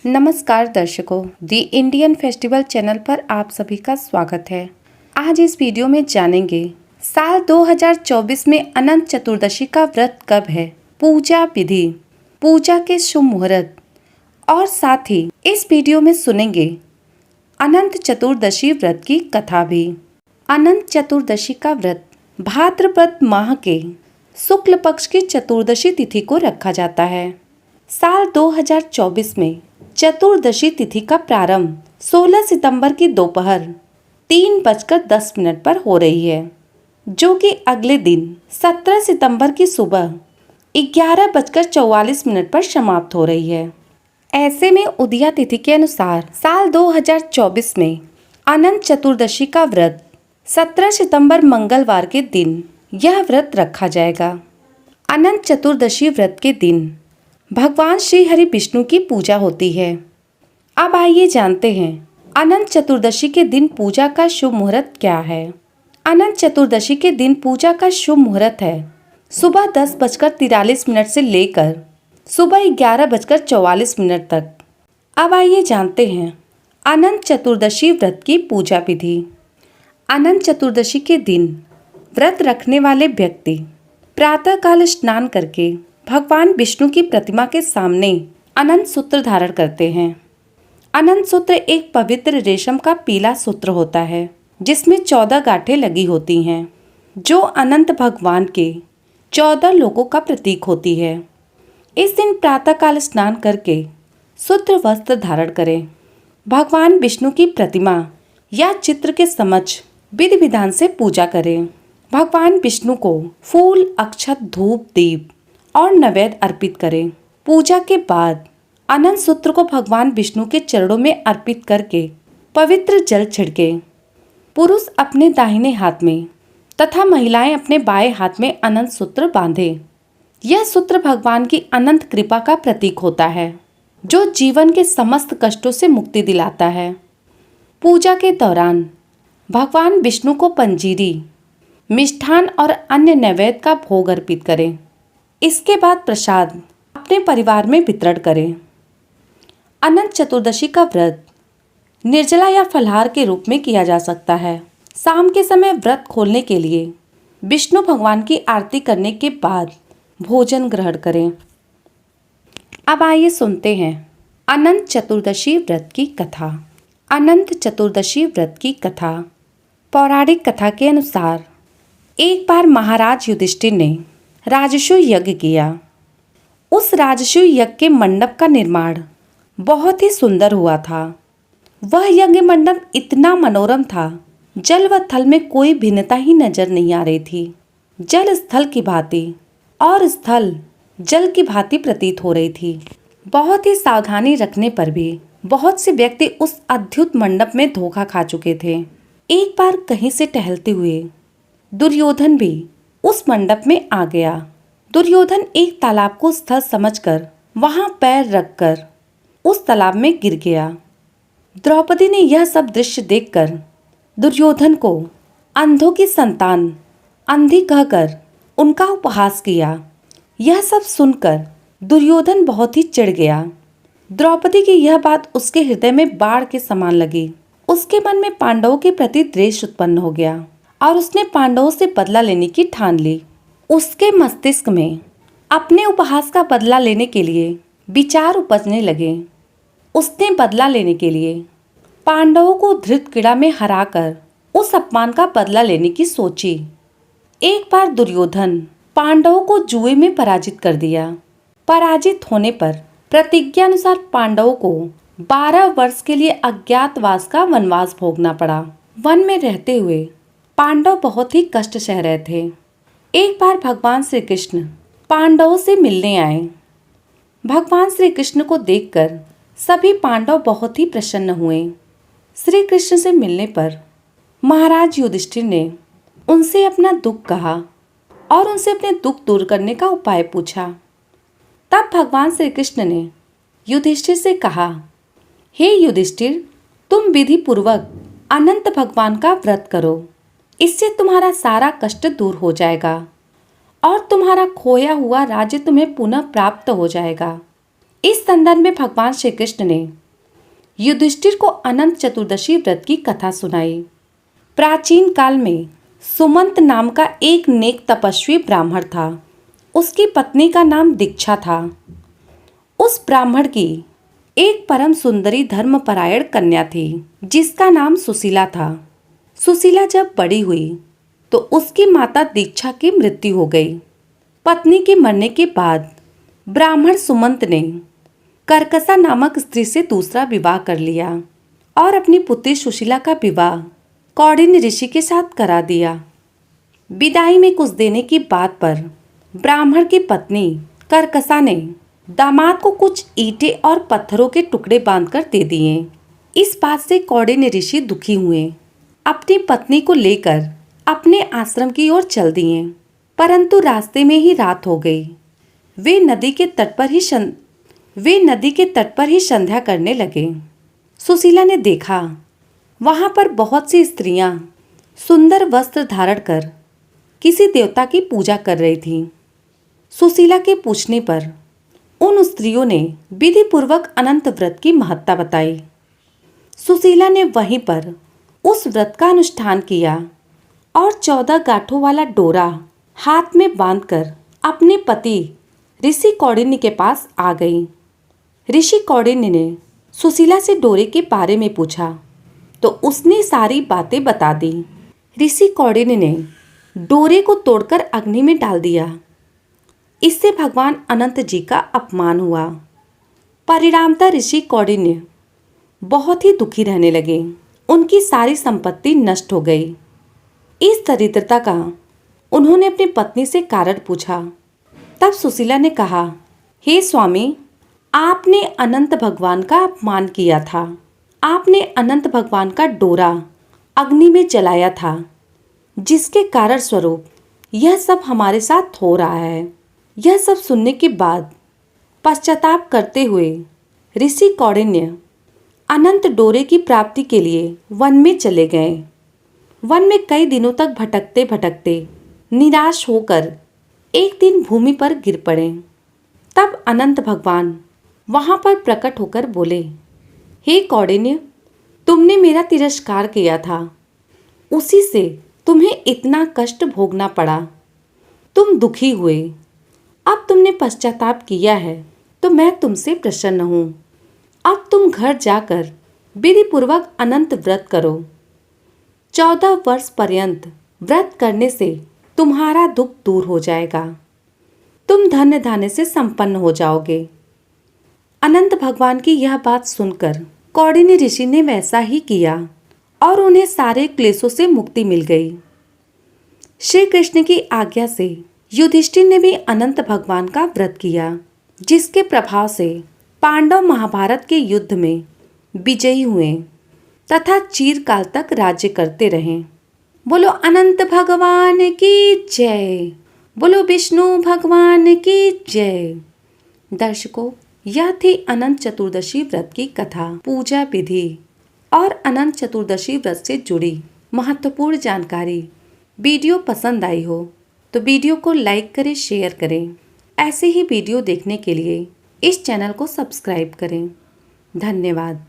नमस्कार दर्शकों, दी Indian festival channel पर आप सभी का स्वागत है। आज इस वीडियो में जानेंगे साल 2024 में अनंत चतुर्दशी का व्रत कब है, पूजा विधि, पूजा के शुभ मुहूर्त और साथ ही इस वीडियो में सुनेंगे अनंत चतुर्दशी व्रत की कथा भी। अनंत चतुर्दशी का व्रत भाद्रपद माह के शुक्ल पक्ष की चतुर्दशी तिथि को रखा जाता है। साल 2024 में चतुर्दशी तिथि का प्रारंभ 16 सितंबर की दोपहर 3:10 पर हो रही है, जो कि अगले दिन 17 सितंबर की सुबह 11:44 पर समाप्त हो रही है। ऐसे में उदया तिथि के अनुसार साल 2024 में अनंत चतुर्दशी का व्रत 17 सितंबर मंगलवार के दिन यह व्रत रखा जाएगा। अनंत चतुर्दशी व्रत के दिन भगवान श्री हरि विष्णु की पूजा होती है। अब आइए जानते हैं अनंत चतुर्दशी के दिन पूजा का शुभ मुहूर्त क्या है। अनंत चतुर्दशी के दिन पूजा का शुभ मुहूर्त है सुबह 10:43 से लेकर सुबह 11:44 तक। अब आइए जानते हैं अनंत चतुर्दशी व्रत की पूजा विधि। अनंत चतुर्दशी के दिन व्रत रखने वाले व्यक्ति प्रातःकाल स्नान करके भगवान विष्णु की प्रतिमा के सामने अनंत सूत्र धारण करते हैं। अनंत सूत्र एक पवित्र रेशम का पीला सूत्र होता है, जिसमें 14 गांठें लगी होती हैं, जो अनंत भगवान के 14 लोकों का प्रतीक होती है। इस दिन प्रातःकाल स्नान करके शुद्ध वस्त्र धारण करें। भगवान विष्णु की प्रतिमा या चित्र के समक्ष विधि विधान से पूजा करें। भगवान विष्णु को फूल, अक्षत, धूप, दीप और नैवेद्य अर्पित करें। पूजा के बाद अनंत सूत्र को भगवान विष्णु के चरणों में अर्पित करके पवित्र जल छिड़के। पुरुष अपने दाहिने हाथ में तथा महिलाएं अपने बाएं हाथ में अनंत सूत्र बांधे। यह सूत्र भगवान की अनंत कृपा का प्रतीक होता है, जो जीवन के समस्त कष्टों से मुक्ति दिलाता है। पूजा के दौरान भगवान विष्णु को पंजीरी, मिष्ठान और अन्य नैवेद्य का भोग अर्पित करें। इसके बाद प्रसाद अपने परिवार में वितरण करें। अनंत चतुर्दशी का व्रत निर्जला या फलाहार के रूप में किया जा सकता है। शाम के समय व्रत खोलने के लिए विष्णु भगवान की आरती करने के बाद भोजन ग्रहण करें। अब आइए सुनते हैं अनंत चतुर्दशी व्रत की कथा। अनंत चतुर्दशी व्रत की कथा। पौराणिक कथा के अनुसार एक बार महाराज युधिष्ठिर ने राजसूय यज्ञ किया। उस राजसूय यज्ञ के मंडप का निर्माण बहुत ही सुंदर हुआ था। वह यज्ञ मंडप इतना मनोरम था, जल व थल में कोई भिन्नता ही नजर नहीं आ रही थी। जल स्थल की भांति और स्थल जल की भांति प्रतीत हो रही थी। बहुत ही सावधानी रखने पर भी बहुत से व्यक्ति उस अद्भुत मंडप में धोखा खा चुके थे। एक बार कहीं से टहलते हुए दुर्योधन भी उस मंडप में आ गया। दुर्योधन एक तालाब को स्थल समझकर वहां पैर रखकर उस तालाब में गिर गया। द्रौपदी ने यह सब दृश्य देखकर दुर्योधन को अंधों की संतान, अंधी कहकर उनका उपहास किया। यह सब सुनकर दुर्योधन बहुत ही चिढ़ गया। द्रौपदी की यह बात उसके हृदय में बाढ़ के समान लगी। उसके मन में पांडवों के प्रति द्वेष उत्पन्न हो गया और उसने पांडवों से बदला लेने की ठान ली। उसके मस्तिष्क में अपने उपहास का बदला लेने के लिए विचार उपजने लगे। उसने बदला लेने के लिए पांडवों को धृतक्रीड़ा में हराकर उस अपमान का बदला लेने की सोची। एक बार दुर्योधन पांडवों को जुए में पराजित कर दिया। पराजित होने पर प्रतिज्ञा अनुसार पांडवों को 12 वर्ष के लिए अज्ञातवास का वनवास भोगना पड़ा। वन में रहते हुए पांडव बहुत ही कष्ट सह रहे थे। एक बार भगवान श्री कृष्ण पांडवों से मिलने आए। भगवान श्री कृष्ण को देखकर सभी पांडव बहुत ही प्रसन्न हुए। श्री कृष्ण से मिलने पर महाराज युधिष्ठिर ने उनसे अपना दुख कहा और उनसे अपने दुख दूर करने का उपाय पूछा। तब भगवान श्री कृष्ण ने युधिष्ठिर से कहा, हे युधिष्ठिर, तुम विधि पूर्वक अनंत भगवान का व्रत करो। इससे तुम्हारा सारा कष्ट दूर हो जाएगा और तुम्हारा खोया हुआ राज्य तुम्हें पुनः प्राप्त हो जाएगा। इस संदर्भ में भगवान श्री कृष्ण ने युधिष्ठिर को अनंत चतुर्दशी व्रत की कथा सुनाई। प्राचीन काल में सुमंत नाम का एक नेक तपस्वी ब्राह्मण था। उसकी पत्नी का नाम दीक्षा था। उस ब्राह्मण की एक परम सुंदरी धर्मपरायण कन्या थी जिसका नाम सुशीला था। सुशीला जब बड़ी हुई तो उसकी माता दीक्षा की मृत्यु हो गई। पत्नी के मरने के बाद ब्राह्मण सुमंत ने कर्कसा नामक स्त्री से दूसरा विवाह कर लिया और अपनी पुत्री सुशीला का विवाह कौंडिन्य ऋषि के साथ करा दिया। विदाई में कुछ देने की बात पर ब्राह्मण की पत्नी कर्कसा ने दामाद को कुछ ईंटें और पत्थरों के टुकड़े बांधकर दे दिए। इस बात से कौंडिन्य ऋषि दुखी हुए। अपनी पत्नी को लेकर अपने आश्रम की ओर चल दिए, परंतु रास्ते में ही रात हो गई। वे नदी के तट पर ही संध्या करने लगे। सुशीला ने देखा वहां पर बहुत सी स्त्रियां सुंदर वस्त्र धारण कर किसी देवता की पूजा कर रही थीं। सुशीला के पूछने पर उन स्त्रियों ने विधि पूर्वक अनंत व्रत की महत्ता बताई। सुशीला ने वहीं पर उस व्रत का अनुष्ठान किया और 14 गांठों वाला डोरा हाथ में बांधकर अपने पति ऋषि कौंडिन्य के पास आ गई। ऋषि कौंडिन्य ने सुशीला से डोरे के बारे में पूछा तो उसने सारी बातें बता दी। ऋषि कौंडिन्य ने डोरे को तोड़कर अग्नि में डाल दिया। इससे भगवान अनंत जी का अपमान हुआ। परिणामतः ऋषि कौंडिन्य बहुत ही दुखी रहने लगे। उनकी सारी संपत्ति नष्ट हो गई। इस दरिद्रता का उन्होंने अपनी पत्नी से कारण पूछा। तब सुशीला ने कहा, हे स्वामी, आपने अनंत भगवान का अपमान किया था। आपने अनंत भगवान का डोरा अग्नि में जलाया था, जिसके कारण स्वरूप यह सब हमारे साथ हो रहा है। यह सब सुनने के बाद पश्चाताप करते हुए ऋषि कौंडिन्य अनंत डोरे की प्राप्ति के लिए वन में चले गए। वन में कई दिनों तक भटकते भटकते निराश होकर एक दिन भूमि पर गिर पड़े। तब अनंत भगवान वहां पर प्रकट होकर बोले, हे कौंडिन्य, तुमने मेरा तिरस्कार किया था, उसी से तुम्हें इतना कष्ट भोगना पड़ा। तुम दुखी हुए। अब तुमने पश्चाताप किया है तो मैं तुमसे प्रसन्न हूँ। अब तुम घर जाकर विधि पूर्वक अनंत व्रत करो। 14 वर्ष पर्यंत व्रत करने से तुम्हारा दुख दूर हो जाएगा। तुम धन्य धान्य से संपन्न हो जाओगे। अनंत भगवान की यह बात सुनकर कौंडिन्य ऋषि ने वैसा ही किया और उन्हें सारे क्लेशों से मुक्ति मिल गई। श्री कृष्ण की आज्ञा से युधिष्ठिर ने भी अनंत भगवान का व्रत किया, जिसके प्रभाव से पांडव महाभारत के युद्ध में विजयी हुए तथा चिरकाल तक राज्य करते रहे। बोलो अनंत भगवान की जय। बोलो विष्णु भगवान की जय। दर्शकों, यह थी अनंत चतुर्दशी व्रत की कथा, पूजा विधि और अनंत चतुर्दशी व्रत से जुड़ी महत्वपूर्ण जानकारी। वीडियो पसंद आई हो तो वीडियो को लाइक करें, शेयर करें। ऐसे ही वीडियो देखने के लिए इस चैनल को सब्सक्राइब करें। धन्यवाद।